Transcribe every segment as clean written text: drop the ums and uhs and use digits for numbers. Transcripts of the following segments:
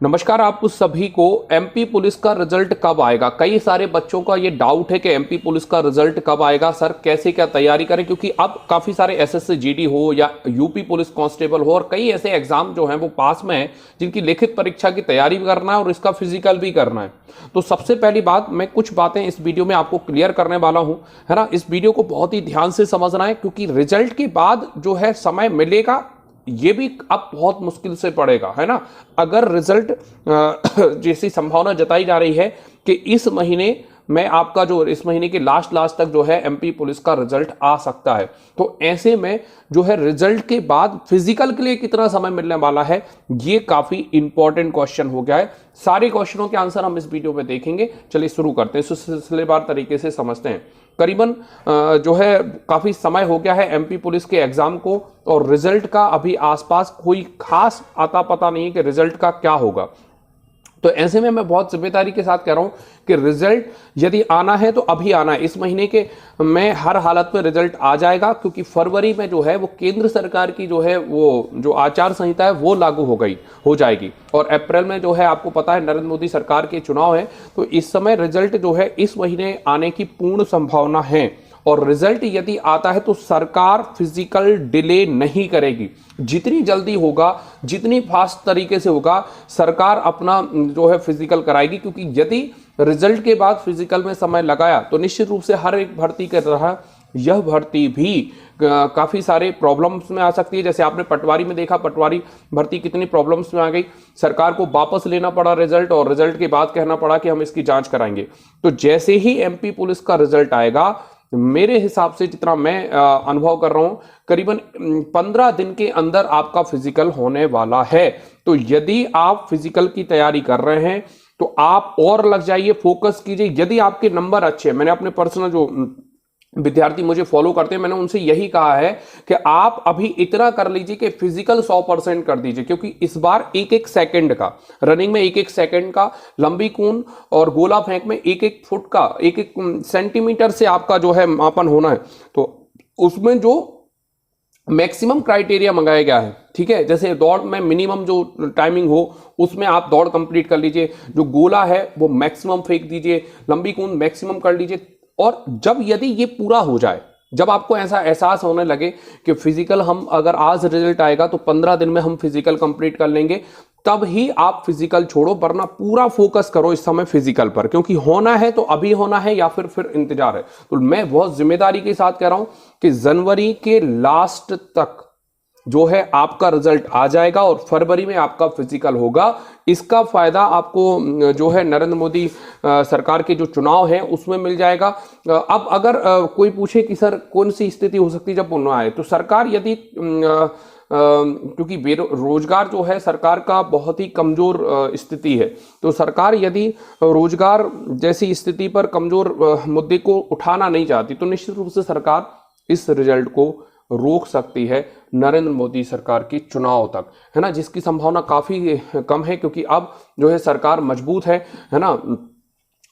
नमस्कार। आप सभी को एमपी पुलिस का रिजल्ट कब आएगा, कई सारे बच्चों का ये डाउट है कि एमपी पुलिस का रिजल्ट कब आएगा सर, कैसे क्या तैयारी करें, क्योंकि अब काफी सारे एसएससी जीडी हो या यूपी पुलिस कांस्टेबल हो और कई ऐसे एग्जाम जो हैं वो पास में हैं जिनकी लिखित परीक्षा की तैयारी भी करना है और इसका फिजिकल भी करना है। तो सबसे पहली बात, मैं कुछ बातें इस वीडियो में आपको क्लियर करने वाला हूं, है ना। इस वीडियो को बहुत ही ध्यान से समझना है क्योंकि रिजल्ट के बाद जो है समय मिलेगा ये भी अब बहुत मुश्किल से पड़ेगा, है ना। अगर रिजल्ट जैसी संभावना जताई जा रही है कि इस महीने में आपका जो इस महीने के लास्ट तक जो है एमपी पुलिस का रिजल्ट आ सकता है, तो ऐसे में जो है रिजल्ट के बाद फिजिकल के लिए कितना समय मिलने वाला है ये काफी इंपॉर्टेंट क्वेश्चन हो गया है। सारे क्वेश्चनों के आंसर हम इस वीडियो में देखेंगे। चलिए शुरू करते हैं, सिलसिलेवार तरीके से समझते हैं। करीबन जो है काफी समय हो गया है एमपी पुलिस के एग्जाम को और रिजल्ट का अभी आसपास कोई खास आता पता नहीं है कि रिजल्ट का क्या होगा। तो ऐसे में मैं बहुत जिम्मेदारी के साथ कह रहा हूं कि रिजल्ट यदि आना है तो अभी आना है, इस महीने के में हर हालत में रिजल्ट आ जाएगा, क्योंकि फरवरी में जो है वो केंद्र सरकार की जो है वो जो आचार संहिता है वो लागू हो जाएगी और अप्रैल में जो है आपको पता है नरेंद्र मोदी सरकार के चुनाव है, तो इस समय रिजल्ट जो है इस महीने आने की पूर्ण संभावना है। और रिजल्ट यदि आता है तो सरकार फिजिकल डिले नहीं करेगी, जितनी जल्दी होगा जितनी फास्ट तरीके से होगा सरकार अपना जो है फिजिकल कराएगी, क्योंकि यदि रिजल्ट के बाद फिजिकल में समय लगाया तो निश्चित रूप से हर एक भर्ती की तरह यह भर्ती भी काफी सारे प्रॉब्लम्स में आ सकती है। जैसे आपने पटवारी में देखा, पटवारी भर्ती कितनी प्रॉब्लम्स में आ गई, सरकार को वापस लेना पड़ा रिजल्ट और रिजल्ट के बाद कहना पड़ा कि हम इसकी जांच कराएंगे। तो जैसे ही एमपी पुलिस का रिजल्ट आएगा, मेरे हिसाब से जितना मैं अनुभव कर रहा हूं, करीबन 15 दिन के अंदर आपका फिजिकल होने वाला है। तो यदि आप फिजिकल की तैयारी कर रहे हैं तो आप और लग जाइए, फोकस कीजिए। यदि आपके नंबर अच्छे हैं, मैंने अपने पर्सनल जो विद्यार्थी मुझे फॉलो करते हैं मैंने उनसे यही कहा है कि आप अभी इतना कर लीजिए कि फिजिकल 100% कर दीजिए, क्योंकि इस बार एक एक सेकंड का रनिंग में, एक एक सेकंड का लंबी कूद और गोला फेंक में एक एक फुट का, एक एक सेंटीमीटर से आपका जो है मापन होना है। तो उसमें जो मैक्सिमम क्राइटेरिया मंगाया गया है, ठीक है, जैसे दौड़ में मिनिमम जो टाइमिंग हो उसमें आप दौड़ कंप्लीट कर लीजिए, जो गोला है वो मैक्सिमम फेंक दीजिए, लंबी कूद मैक्सिमम कर लीजिए। और जब यदि ये पूरा हो जाए, जब आपको ऐसा एहसास होने लगे कि फिजिकल हम अगर आज रिजल्ट आएगा तो 15 दिन में हम फिजिकल कंप्लीट कर लेंगे, तब ही आप फिजिकल छोड़ो, वरना पूरा फोकस करो इस समय फिजिकल पर, क्योंकि होना है तो अभी होना है या फिर इंतजार है। तो मैं बहुत जिम्मेदारी के साथ कह रहा हूं कि जनवरी के लास्ट तक जो है आपका रिजल्ट आ जाएगा और फरवरी में आपका फिजिकल होगा। इसका फायदा आपको जो है नरेंद्र मोदी सरकार के जो चुनाव हैं उसमें मिल जाएगा। अब अगर कोई पूछे कि सर कौन सी स्थिति हो सकती है जब पुनः आए, तो सरकार यदि क्योंकि रोजगार जो है सरकार का बहुत ही कमजोर स्थिति है, तो सरकार यदि रोजगार जैसी स्थिति पर कमजोर मुद्दे को उठाना नहीं चाहती तो निश्चित रूप से सरकार इस रिजल्ट को रोक सकती है नरेंद्र मोदी सरकार की चुनाव तक, है ना, जिसकी संभावना काफी कम है, क्योंकि अब जो है सरकार मजबूत है ना।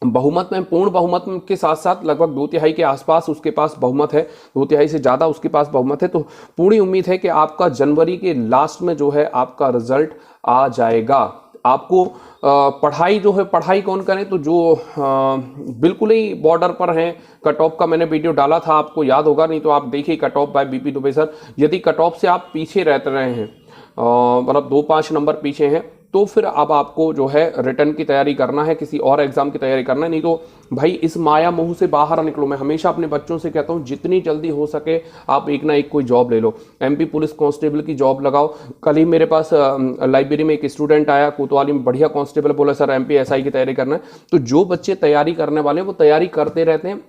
बहुमत में, पूर्ण बहुमत के साथ साथ लगभग 2/3 के आसपास उसके पास बहुमत है, 2/3 से ज्यादा उसके पास बहुमत है। तो पूरी उम्मीद है कि आपका जनवरी के लास्ट में जो है आपका रिजल्ट आ जाएगा। आपको पढ़ाई जो है, पढ़ाई कौन करें, तो जो बिल्कुल ही बॉर्डर पर हैं, कट ऑफ का मैंने वीडियो डाला था, आपको याद होगा, नहीं तो आप देखिए cut off by BP Dubey sir. यदि कट ऑफ से आप पीछे रहते रहे हैं, मतलब 2-5 नंबर पीछे हैं, तो फिर अब आपको जो है रिटर्न की तैयारी करना है, किसी और एग्जाम की तैयारी करना है। नहीं तो भाई इस माया मोह से बाहर निकलो। मैं हमेशा अपने बच्चों से कहता हूं जितनी जल्दी हो सके आप एक ना एक कोई जॉब ले लो, एमपी पुलिस कांस्टेबल की जॉब लगाओ। कल ही मेरे पास लाइब्रेरी में एक स्टूडेंट आया कोतवाली में, बढ़िया कांस्टेबल, बोला सर एमपी एसआई की तैयारी करना है। तो जो बच्चे तैयारी करने वाले हैं वो तैयारी करते रहते हैं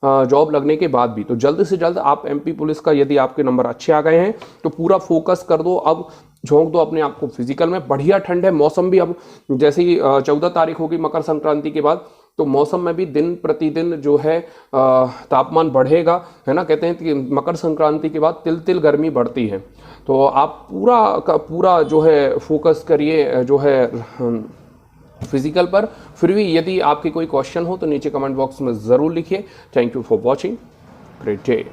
जॉब लगने के बाद भी। तो जल्द से जल्द आप एमपी पुलिस का, यदि आपके नंबर अच्छे आ गए हैं तो पूरा फोकस कर दो, अब झोंक दो अपने आप को फिजिकल में। बढ़िया ठंड है, मौसम भी अब जैसे ही 14 तारीख होगी मकर संक्रांति के बाद, तो मौसम में भी दिन प्रतिदिन जो है तापमान बढ़ेगा, है ना। कहते हैं कि मकर संक्रांति के बाद तिल तिल गर्मी बढ़ती है। तो आप पूरा का पूरा जो है फोकस करिए जो है फिजिकल पर। फिर भी यदि आपके कोई क्वेश्चन हो तो नीचे कमेंट बॉक्स में ज़रूर लिखिए। Thank you for watching, great day.